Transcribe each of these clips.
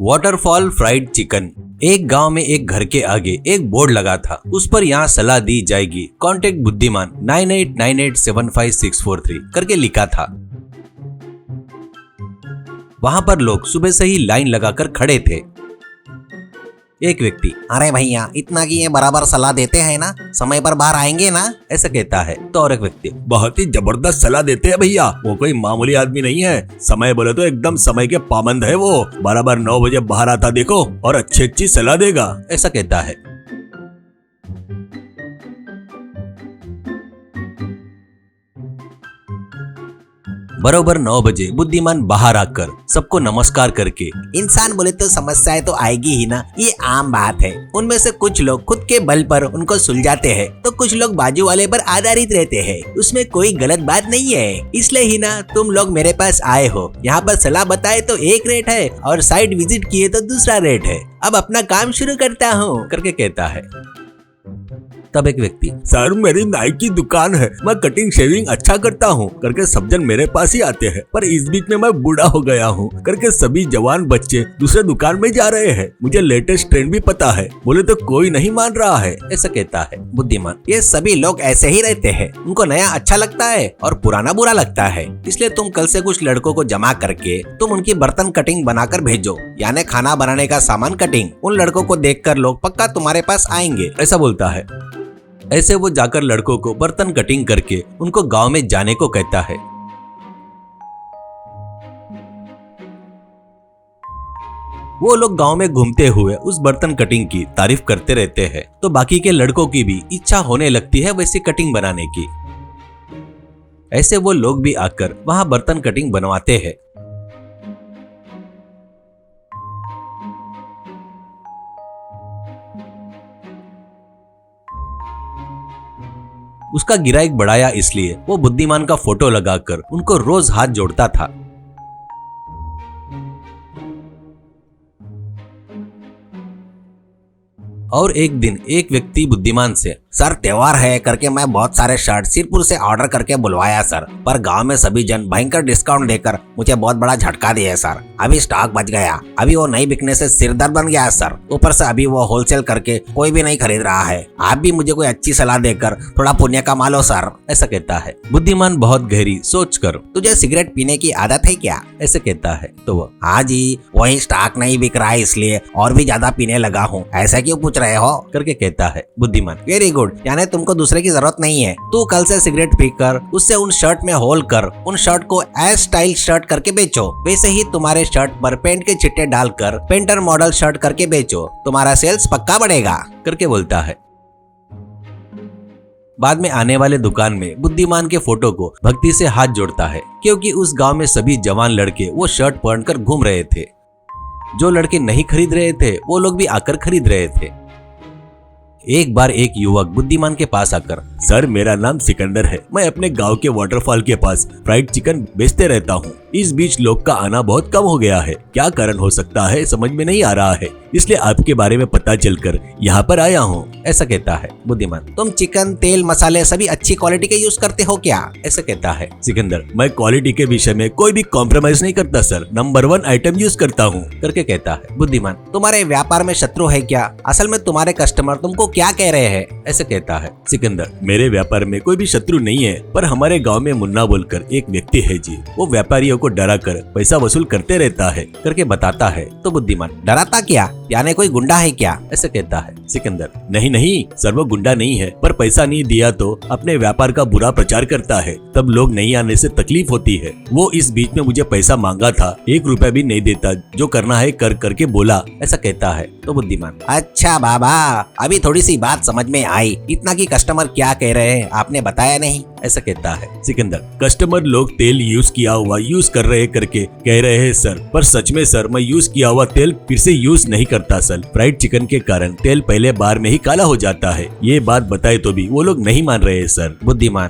Waterfall fried chicken. एक गांव में एक घर के आगे एक बोर्ड लगा था। उस पर यहाँ सलाह दी जाएगी, कांटेक्ट बुद्धिमान 98987563 करके लिखा था। वहां पर लोग सुबह से ही लाइन लगाकर खड़े थे। एक व्यक्ति, अरे भैया, इतना की ये बराबर सलाह देते हैं ना, समय पर बाहर आएंगे ना, ऐसा कहता है। तो और एक व्यक्ति, बहुत ही जबरदस्त सलाह देते हैं भैया, वो कोई मामूली आदमी नहीं है, समय बोले तो एकदम समय के पाबंद है, वो बराबर 9 बजे बाहर आता देखो और अच्छी सलाह देगा, ऐसा कहता है। बरोबर 9 बजे बुद्धिमान बाहर आकर सबको नमस्कार करके, इंसान बोले तो समस्याएं तो आएगी ही ना, ये आम बात है। उनमें से कुछ लोग खुद के बल पर उनको सुलझाते हैं, तो कुछ लोग बाजू वाले पर आधारित रहते हैं। उसमें कोई गलत बात नहीं है। इसलिए ही ना तुम लोग मेरे पास आए हो। यहाँ पर सलाह बताए तो एक रेट है और साइट विजिट किए तो दूसरा रेट है। अब अपना काम शुरू करता हूँ करके कहता है। तब एक व्यक्ति, सर मेरी नाई की दुकान है, मैं कटिंग शेविंग अच्छा करता हूँ करके सब जन मेरे पास ही आते हैं, पर इस बीच में मैं बूढ़ा हो गया हूँ करके सभी जवान बच्चे दूसरे दुकान में जा रहे हैं। मुझे लेटेस्ट ट्रेंड भी पता है, बोले तो कोई नहीं मान रहा है, ऐसा कहता है। बुद्धिमान, ये सभी लोग ऐसे ही रहते हैं। उनको नया अच्छा लगता है और पुराना बुरा लगता है। इसलिए तुम कल से कुछ लड़कों को जमा करके तुम उनकी बर्तन कटिंग बनाकर भेजो, यानी खाना बनाने का सामान कटिंग। उन लड़कों को देखकर लोग पक्का तुम्हारे पास आएंगे, ऐसा बोलता है। ऐसे वो जाकर लड़कों को बर्तन कटिंग करके उनको गांव में जाने को कहता है। वो लोग गांव में घूमते हुए उस बर्तन कटिंग की तारीफ करते रहते हैं, तो बाकी के लड़कों की भी इच्छा होने लगती है वैसी कटिंग बनाने की। ऐसे वो लोग भी आकर वहां बर्तन कटिंग बनवाते हैं। उसका गिराइक बढ़ाया, इसलिए वो बुद्धिमान का फोटो लगाकर उनको रोज हाथ जोड़ता था। और एक दिन एक व्यक्ति बुद्धिमान से, सर त्योहार है करके मैं बहुत सारे शर्ट सिरपुर से ऑर्डर करके बुलवाया सर, पर गांव में सभी जन भयंकर डिस्काउंट देकर मुझे बहुत बड़ा झटका दिया सर। अभी स्टॉक बच गया, अभी वो नहीं बिकने से सिरदर्द बन गया सर। ऊपर से अभी वो होलसेल करके कोई भी नहीं खरीद रहा है। आप भी मुझे कोई अच्छी सलाह देकर थोड़ा पुण्य कमा लो सर, ऐसा कहता है। बुद्धिमान बहुत गहरी सोच कर, तुझे सिगरेट पीने की आदत है क्या, ऐसे कहता है। तो वो, हाँ जी, वही स्टॉक नहीं बिक रहा है इसलिए और भी ज्यादा पीने लगा हूँ, ऐसा क्यों पूछ रहे हो करके कहता है। बुद्धिमान, वेरी गुड, यानी तुमको दूसरे की जरूरत नहीं है। तू कल से सिगरेट पीकर उससे उन शर्ट में होल कर उन शर्ट को एस स्टाइल शर्ट करके बेचो। वैसे ही तुम्हारे शर्ट पर पेंट के छिट्टे डालकर पेंटर मॉडल शर्ट करके बेचो, तुम्हारा सेल्स पक्का बढ़ेगा करके बोलता है। बाद में आने वाले दुकान में बुद्धिमान के फोटो को भक्ति से हाथ जोड़ता है, क्योंकि उस गांव में सभी जवान लड़के वो शर्ट पहनकर घूम रहे थे। जो लड़के नहीं खरीद रहे थे वो लोग भी आकर खरीद रहे थे। एक बार एक युवक बुद्धिमान के पास आकर, सर मेरा नाम सिकंदर है, मैं अपने गांव के वाटरफॉल के पास फ्राइड चिकन बेचते रहता हूँ। इस बीच लोग का आना बहुत कम हो गया है, क्या कारण हो सकता है समझ में नहीं आ रहा है, इसलिए आपके बारे में पता चलकर यहाँ पर आया हूँ, ऐसा कहता है। बुद्धिमान, तुम चिकन तेल मसाले सभी अच्छी क्वालिटी के यूज करते हो क्या, ऐसा कहता है। सिकंदर, मैं क्वालिटी के विषय में कोई भी कॉम्प्रोमाइज नहीं करता सर, नंबर 1 आइटम यूज करता हूँ करके कहता है। बुद्धिमान, तुम्हारे व्यापार में शत्रु है क्या, असल में तुम्हारे कस्टमर तुमको क्या कह रहे हैं, ऐसे कहता है। सिकंदर, मेरे व्यापार में कोई भी शत्रु नहीं है, पर हमारे गांव में मुन्ना बोलकर एक व्यक्ति है जी, वो व्यापारियों को डरा कर पैसा वसूल करते रहता है करके बताता है। तो बुद्धिमान, डराता क्या, यानी कोई गुंडा है क्या, ऐसे कहता है। सिकंदर, नहीं सर, वो गुंडा नहीं है, पर पैसा नहीं दिया तो अपने व्यापार का बुरा प्रचार करता है, तब लोग नहीं आने से तकलीफ होती है। वो इस बीच में मुझे पैसा मांगा था, 1 रुपया भी नहीं देता, जो करना है कर करके बोला, ऐसा कहता है। तो बुद्धिमान, अच्छा बाबा, अभी थोड़ी सी बात समझ में आई, इतना कि कस्टमर क्या कह रहे हैं आपने बताया नहीं, ऐसा कहता है। सिकंदर, कस्टमर लोग तेल यूज किया हुआ यूज कर रहे करके कह रहे हैं सर, पर सच में सर मैं यूज किया हुआ तेल फिर से यूज नहीं करता सर। फ्राइड चिकन के कारण तेल पहले बार में ही काला हो जाता है, ये बात बताए तो भी वो लोग नहीं मान रहे सर। बुद्धिमान,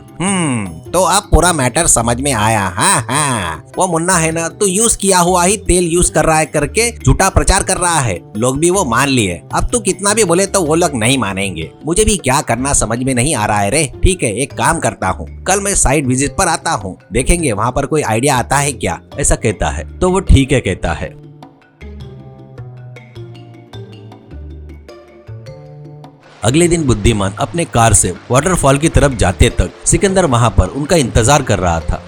तो अब पूरा मैटर समझ में आया। हाँ, वो मुन्ना है ना, तो यूज किया हुआ ही तेल यूज कर रहा है करके झूठा प्रचार कर रहा है, लोग भी वो मान लिए। अब तू कितना भी बोले तो वो लोग नहीं मानेंगे। मुझे भी क्या करना समझ में नहीं आ रहा है रे। ठीक है, एक काम करता हूँ, कल मैं साइट विजिट पर आता हूँ, देखेंगे वहाँ पर कोई आइडिया आता है क्या, ऐसा कहता है। तो वो ठीक है कहता है। अगले दिन बुद्धिमान अपने कार से वाटरफॉल की तरफ जाते तक सिकंदर वहां पर उनका इंतजार कर रहा था।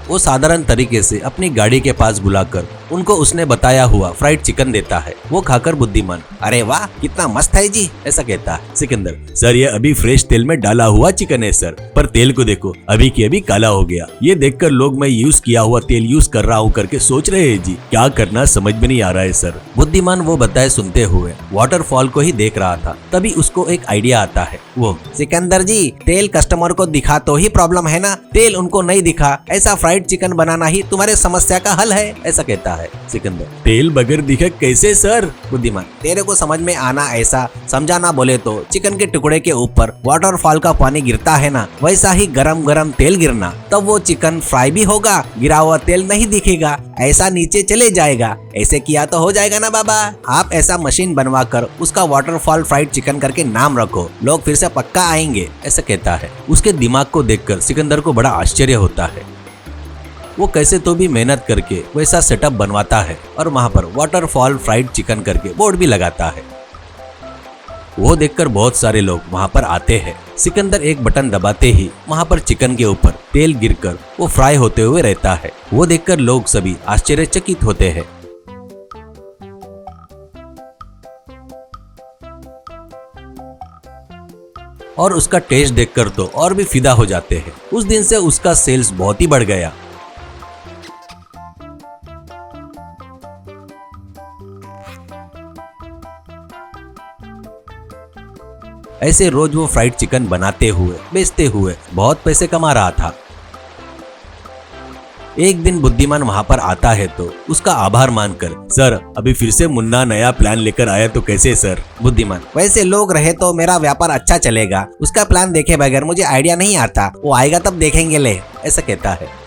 वो साधारण तरीके से अपनी गाड़ी के पास बुलाकर उनको उसने बताया हुआ फ्राइड चिकन देता है। वो खाकर बुद्धिमान, अरे वाह कितना मस्त है जी, ऐसा कहता है। सिकंदर, सर ये अभी फ्रेश तेल में डाला हुआ चिकन है सर, पर तेल को देखो अभी की अभी काला हो गया। ये देखकर लोग मैं यूज किया हुआ तेल यूज कर रहा हूँ करके सोच रहे हैं जी, क्या करना समझ में नहीं आ रहा है सर। बुद्धिमान वो बताए सुनते हुए वाटरफॉल को ही देख रहा था। तभी उसको एक आइडिया आता है। वो, सिकंदर जी तेल कस्टमर को दिखा तो ही प्रॉब्लम है ना, तेल उनको नहीं दिखा, ऐसा फ्राइड चिकन बनाना ही तुम्हारे समस्या का हल है, ऐसा कहता है। सिकंदर, तेल बगैर दिखे कैसे सर? बुद्धिमान, तेरे को समझ में आना ऐसा समझाना बोले तो चिकन के टुकड़े के ऊपर वाटरफॉल का पानी गिरता है ना, वैसा ही गरम गरम तेल गिरना, तब वो चिकन फ्राई भी होगा, गिरा हुआ तेल नहीं दिखेगा, ऐसा नीचे चले जाएगा। ऐसे किया तो हो जाएगा ना बाबा। आप ऐसा मशीन बनवा कर उसका वाटरफॉल फ्राइड चिकन करके नाम रखो, लोग फिर से पक्का आएंगे, ऐसा कहता है। उसके दिमाग को देखकर सिकंदर को बड़ा आश्चर्य होता है। वो कैसे तो भी मेहनत करके वैसा सेटअप बनवाता है और वहां पर वाटरफॉल फ्राइड चिकन करके बोर्ड भी लगाता है। वो देखकर बहुत सारे लोग वहां पर आते हैं। सिकंदर एक बटन दबाते ही वहां पर चिकन के ऊपर तेल गिरकर वो फ्राई होते हुए रहता है। वो देखकर लोग सभी आश्चर्यचकित होते हैं। और उसका टेस्ट देखकर तो और भी फिदा हो जाते हैं। उस दिन से उसका सेल्स बहुत ही बढ़ गया। ऐसे रोज वो फ्राइड चिकन बनाते हुए बेचते हुए बहुत पैसे कमा रहा था। एक दिन बुद्धिमान वहां पर आता है तो उसका आभार मानकर, सर अभी फिर से मुन्ना नया प्लान लेकर आया तो कैसे सर? बुद्धिमान, वैसे लोग रहे तो मेरा व्यापार अच्छा चलेगा, उसका प्लान देखे बगैर मुझे आइडिया नहीं आता, वो आएगा तब देखेंगे ले, ऐसा कहता है।